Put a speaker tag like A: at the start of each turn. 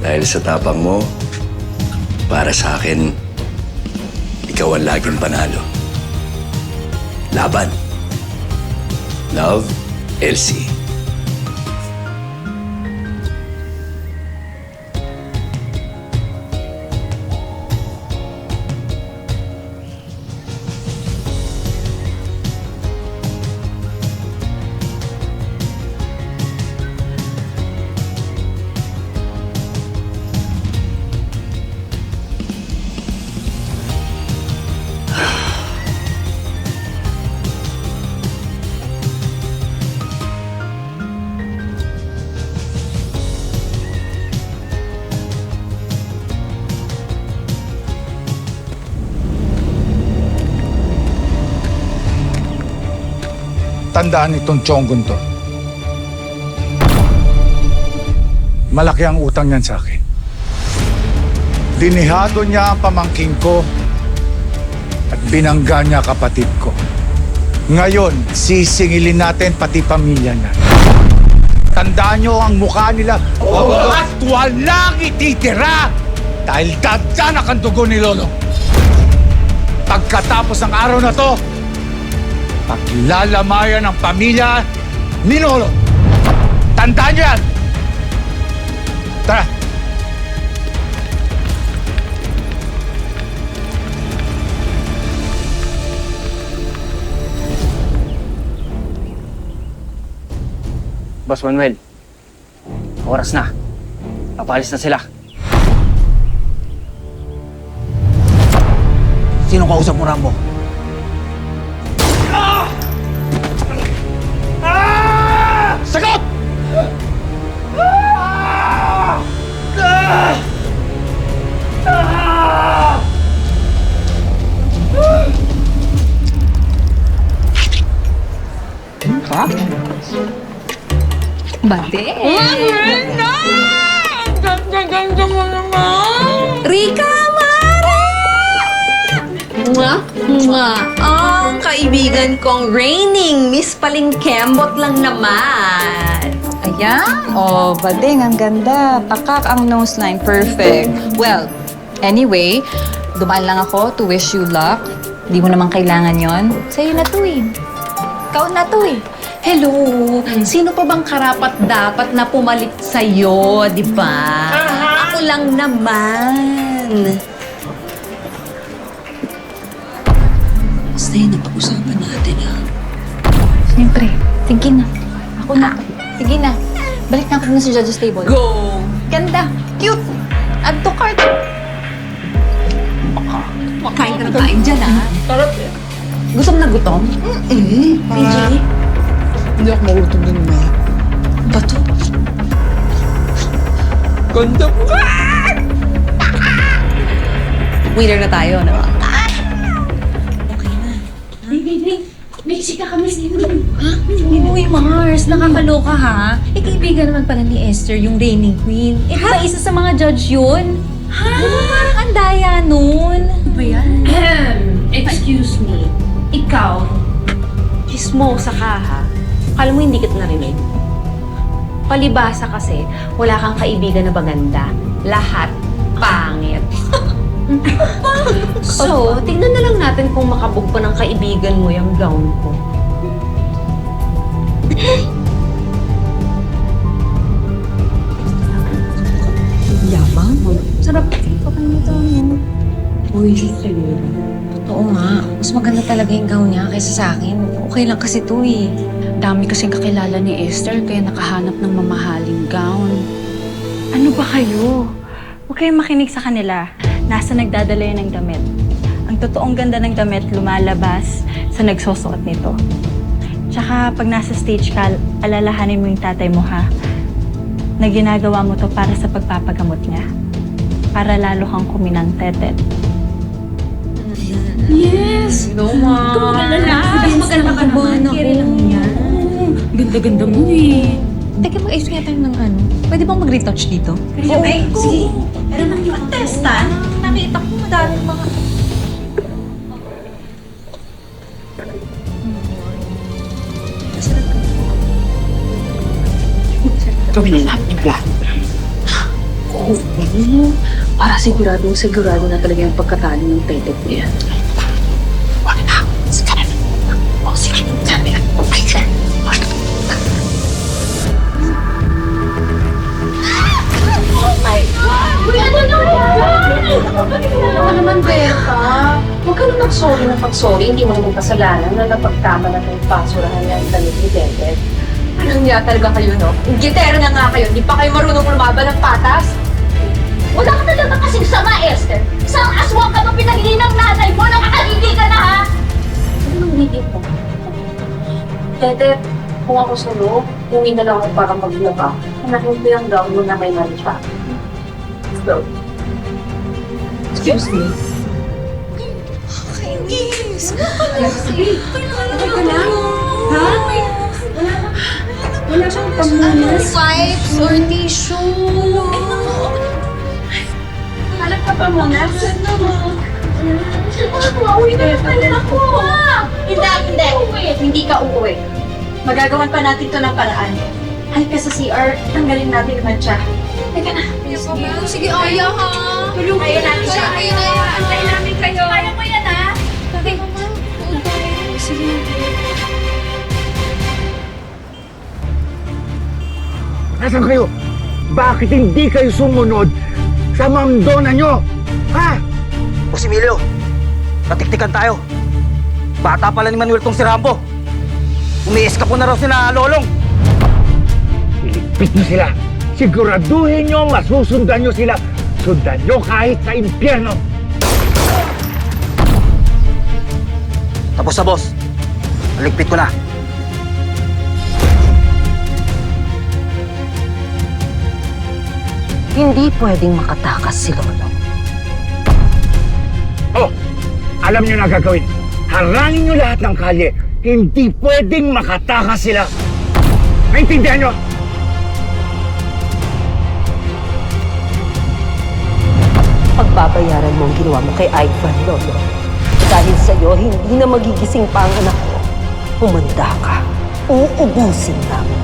A: Dahil sa tapang mo, para sa akin, ikaw ang laging panalo. Laban. Love, Elsie.
B: Tandaan itong Chonggon to. Malaki ang utang niyan sa akin. Dinihado niya ang pamangking ko at binangga niya kapatid ko. Ngayon, sisingilin natin pati pamilya niya. Tandaan niyo ang mukha nila at walang ititira dahil dadanak ang dugo ni Lolo. Pagkatapos ng araw na to, paglalamayan ng pamilya ni Lolo. Tandaan niyo yan! Tara!
C: Boss Manuel, oras na. Papalis na sila. Sino kausap mo, Rambo?
B: Sagot!
C: Ha?
D: Bate!
E: Ganda! Ganda-ganda mo naman!
D: Rika, Mara! Mwah! Mwah! Ang kaibigan kong reigning Miss Palingkembot lang naman.
E: Ayan. Oh, bading, ang ganda. Takak ang nose line. Perfect. Well, anyway, dumaan lang ako to wish you luck. Di mo naman kailangan yon. Sa'yo na to eh. Ikaw na to eh.
D: Hello! Sino pa bang karapat dapat na pumalit sa'yo, di ba? Ako lang naman. Basta yun, napag-usapan natin, ha?
E: Siyempre. Sige na. Ako na. Sige na. Balik na ako na sa judge's table.
D: Go!
E: Ganda. Cute. Add to cart.
D: Kain ka na kain dyan, ha? Gutom na gutom? PJ?
F: Hindi ako magutom din mamaya.
D: Bato?
F: Ganda mo!
D: Winner na tayo, no?
G: Uy, Mars, nakakaloka ha. Eh, kaibigan naman pala ni Esther yung reigning queen. Eh, di ba isa sa mga judge yun? Ha? Parang ang daya nun. Ano ba yan?
H: Excuse me. Ikaw, chismosa ka ha? Akala mo hindi kita narinig? Palibasa kasi, wala kang kaibigan na maganda. Lahat pangit. So, tignan na lang natin kung makabog pa ng kaibigan mo yung gown ko.
D: Yabang?
E: Sarap. Kapag nito, no?
D: Uy, totoo nga. Mas maganda talaga yung gown niya kaysa sa akin. Okay lang kasi to eh.
I: Dami kasing kakilala ni Esther kaya nakahanap ng mamahaling gown. Ano ba kayo? Huwag kayong makinig sa kanila. Nasa nagdadala yan ng damit. Ang totoong ganda ng damit lumalabas sa nagsusuot nito. Tsaka pag nasa stage ka, alalahanin mo yung tatay mo ha. Na ginagawa mo to para sa pagpapagamot niya. Para lalo kang kuminang tetet.
G: Yes!
H: No, ma.
G: Mas maganda ka naman. Kiri lang yan.
I: Ganda-ganda mo eh.
D: Teka, mag-ayos nga tayo ng ano. Pwede bang mag-retouch dito?
G: Ay, sige. Pero nang yung testa, nakita ko madaming mga...
F: Ito, binilap yung plan.
H: Para sigurado na talaga yung pagkatalo ng tetet niya.
G: Ano naman, Berta? Huwag ka naman sorry. Hindi mo naman kasalanan na napagkama na ng basurahan niya ang damit ni Bebet.
D: Ano nga talaga kayo, no? Gitero na nga kayo. Di pa kayo marunong lumaban ng patas?
G: Wala ka talaga kasing sama, Esther. Isang aswang ka ba pinagili ng nanay mo? Nakakalindi ka na, ha? Ano nang hindi mo? Tete, kung ako sa'yo, huwi na lang ako para maglaba. Hanahin ko yung gown mo na may mancha. So, excuse me.
D: Kainis!
G: Wala siyang pamunas.
D: Wipes or tissue?
G: Alam ka pamunas? Uuwi na lang ako.
I: Hindi ka uuwi. Magagawan pa natin to ng paraan. Ay, ka sa CR, tanggalin natin naman siya. Teka na.
D: Sige, Aya, ha?
I: Kaya natin siya. Antayin namin kayo. Kaya mo yan, ha?
D: Sige.
B: Nasaan kayo? Bakit hindi kayo sumunod sa mamdona nyo? Ha?
C: O si Emilio, natiktikan tayo. Bata pala ni Manuel tong si Rambo. Umiiska po na raw sina Lolong.
B: Iligpit nyo sila. Siguraduhin nyo masusundan nyo sila. Sundan nyo kahit sa impyerno.
C: Tapos na, boss. Naligpit ko na.
H: Hindi pwedeng makatakas si Lolo.
B: Oh, alam nyo na gagawin. Harangin nyo lahat ng kalye. Hindi pwedeng makatakas sila. Naintindihan nyo?
H: Pagbabayaran mo ang ginawa mo kay Ivan, Lolo. Dahil sa'yo, hindi na magigising pa ang anak ko. Humanda ka. Uubusin namin